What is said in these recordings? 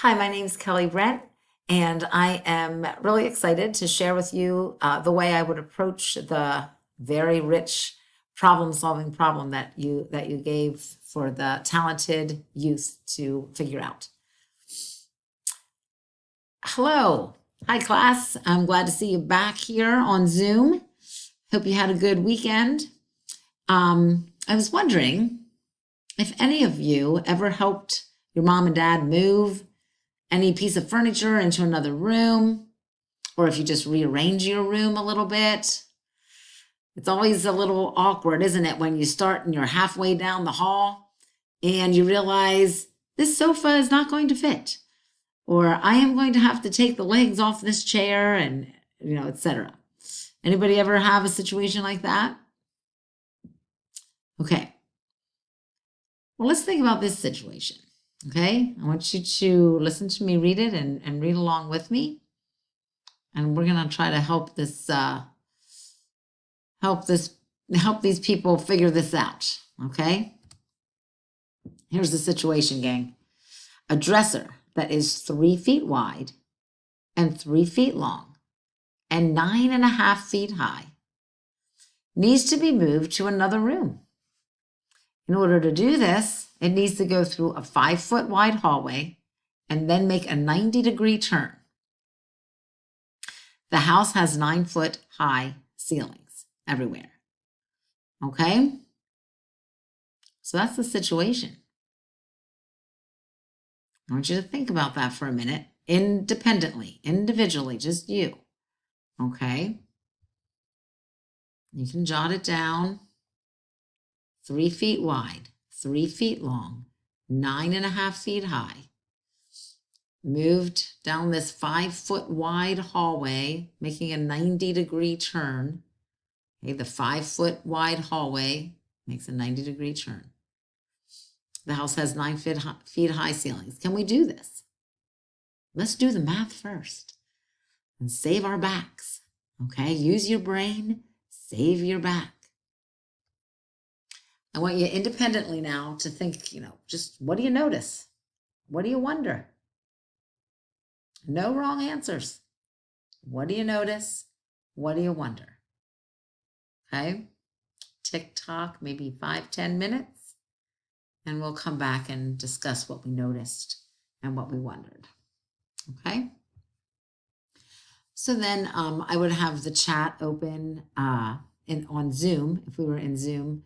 Hi, my name is Kelly Brent, and I am really excited to share with you the way I would approach the very rich problem-solving problem that you gave for the talented youth to figure out. Hello. Hi, class. I'm glad to see you back here on Zoom. Hope you had a good weekend. I was wondering if any of you ever helped your mom and dad move any piece of furniture into another room, or if you just rearrange your room a little bit. It's always a little awkward, isn't it, when you start and you're halfway down the hall and you realize this sofa is not going to fit, or I am going to have to take the legs off this chair, and etc. Anybody ever have a situation like that? Okay. Well, let's think about this situation. Okay. I want you to listen to me read it and read along with me. And we're going to try to help these people figure this out. Okay. Here's the situation, gang. A dresser that is 3 feet wide and 3 feet long and 9.5 feet high needs to be moved to another room. In order to do this, it needs to go through a 5-foot wide hallway and then make a 90-degree turn. The house has 9-foot high ceilings everywhere. Okay? So that's the situation. I want you to think about that for a minute, independently, individually, just you. Okay? You can jot it down. 3 feet wide, 3 feet long, 9.5 feet high. Moved down this 5-foot wide hallway, making a 90-degree turn. Okay, the 5-foot wide hallway makes a 90-degree turn. The house has 9 feet high ceilings. Can we do this? Let's do the math first and save our backs. Okay, use your brain, save your back. I want you independently now to think, just what do you notice? What do you wonder? No wrong answers. What do you notice? What do you wonder? Okay, tick-tock, maybe 5-10 minutes, and we'll come back and discuss what we noticed and what we wondered. Okay. So then I would have the chat open on Zoom. If we were in Zoom,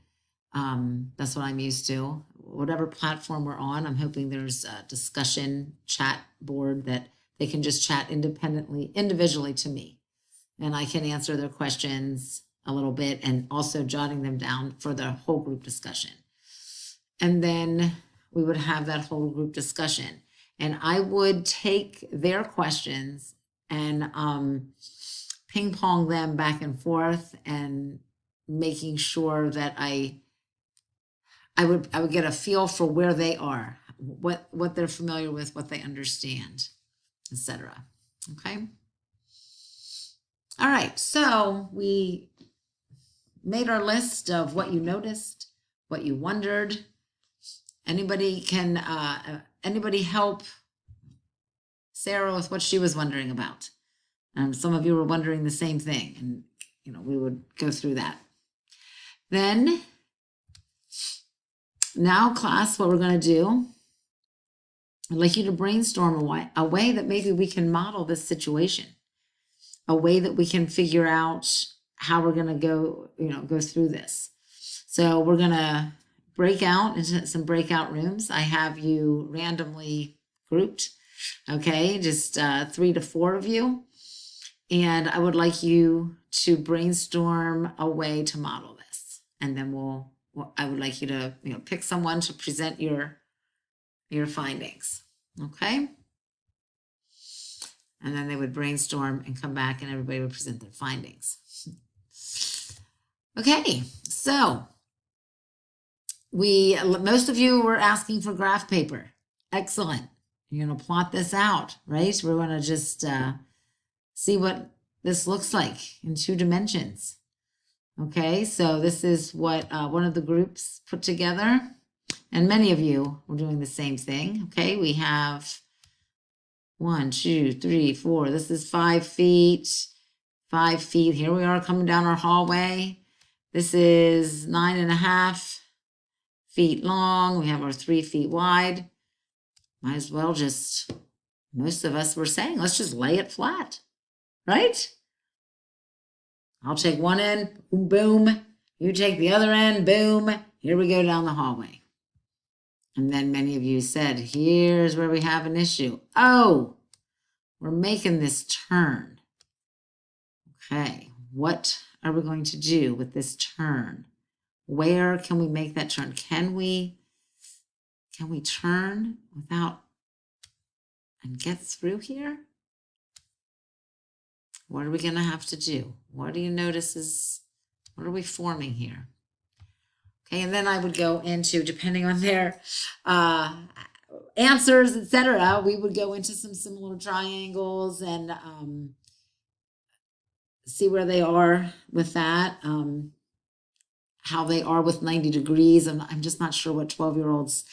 that's what I'm used to. Whatever platform we're on, I'm hoping there's a discussion chat board that they can just chat individually to me. And I can answer their questions a little bit and also jotting them down for the whole group discussion. And then we would have that whole group discussion. And I would take their questions and ping pong them back and forth, and making sure that I would get a feel for where they are, what they're familiar with, what they understand, etc. Okay. All right. So we made our list of what you noticed, what you wondered. Anybody help Sarah with what she was wondering about? Some of you were wondering the same thing, and we would go through that. Then, now class, what we're going to do, I'd like you to brainstorm a way that maybe we can model this situation, a way that we can figure out how we're going to go through this. So we're going to break out into some breakout rooms. I have you randomly grouped. Okay, just 3 to 4 of you. And I would like you to brainstorm a way to model this. And then I would like you to pick someone to present your findings. Okay. And then they would brainstorm and come back, and everybody would present their findings. Okay, so most of you were asking for graph paper. Excellent. You're going to plot this out, right? We're going to just see what this looks like in 2 dimensions. Okay, so this is what one of the groups put together, and many of you were doing the same thing. Okay, we have 1, 2, 3, 4. This is 5 feet. 5 feet. Here we are coming down our hallway. This is 9.5 feet long. We have our 3 feet wide. Might as well just, most of us were saying, let's just lay it flat, right? I'll take one end, boom, boom. You take the other end, boom. Here we go down the hallway. And then many of you said, here's where we have an issue. Oh, we're making this turn. Okay, what are we going to do with this turn? Where can we make that turn? Can we turn without and get through here? What are we going to have to do? What do you notice is, what are we forming here? Okay, and then I would go into, depending on their answers, etc., we would go into some similar triangles and see where they are with that, how they are with 90 degrees. I'm just not sure what 12-year-olds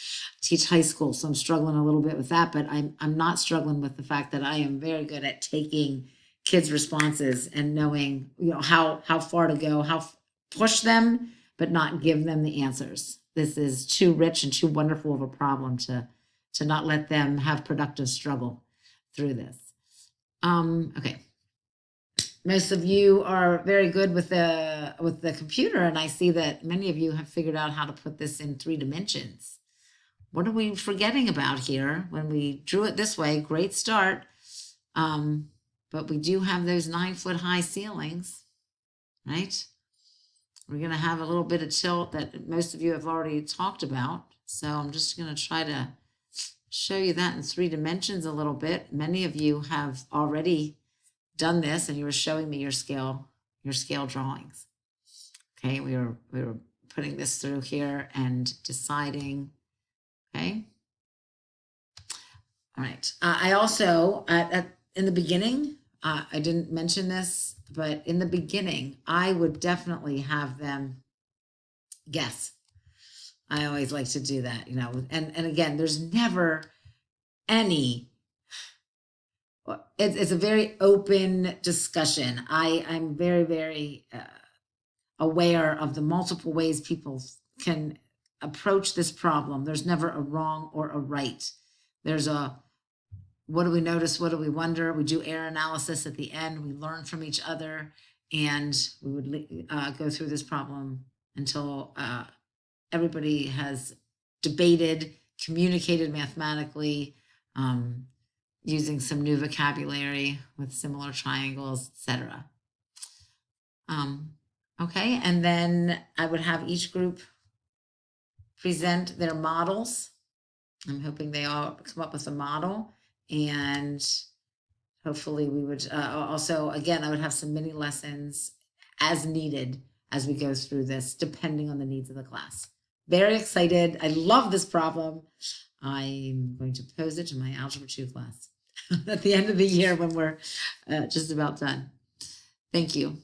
teach high school, so I'm struggling a little bit with that, but I'm not struggling with the fact that I am very good at taking kids' responses and knowing, how far to go, how push them, but not give them the answers. This is too rich and too wonderful of a problem to not let them have productive struggle through this. Okay. Most of you are very good with the computer, and I see that many of you have figured out how to put this in 3 dimensions. What are we forgetting about here when we drew it this way? Great start. But we do have those 9-foot-high ceilings, right? We're going to have a little bit of tilt that most of you have already talked about. So I'm just going to try to show you that in 3 dimensions a little bit. Many of you have already done this, and you were showing me your scale drawings. Okay, we were putting this through here and deciding. Okay. All right. I also in the beginning, I didn't mention this, but in the beginning, I would definitely have them guess. I always like to do that, and again, there's never any, it's a very open discussion. I'm very, very aware of the multiple ways people can approach this problem. There's never a wrong or a right. There's a, what do we notice? What do we wonder? We do error analysis at the end. We learn from each other, and we would go through this problem until everybody has debated, communicated mathematically, using some new vocabulary with similar triangles, etc. Okay, and then I would have each group present their models. I'm hoping they all come up with a model, and hopefully we would also, again, I would have some mini lessons as needed as we go through this, depending on the needs of the class. Very excited. I love this problem. I'm going to pose it to my Algebra 2 class at the end of the year when we're just about done. Thank you.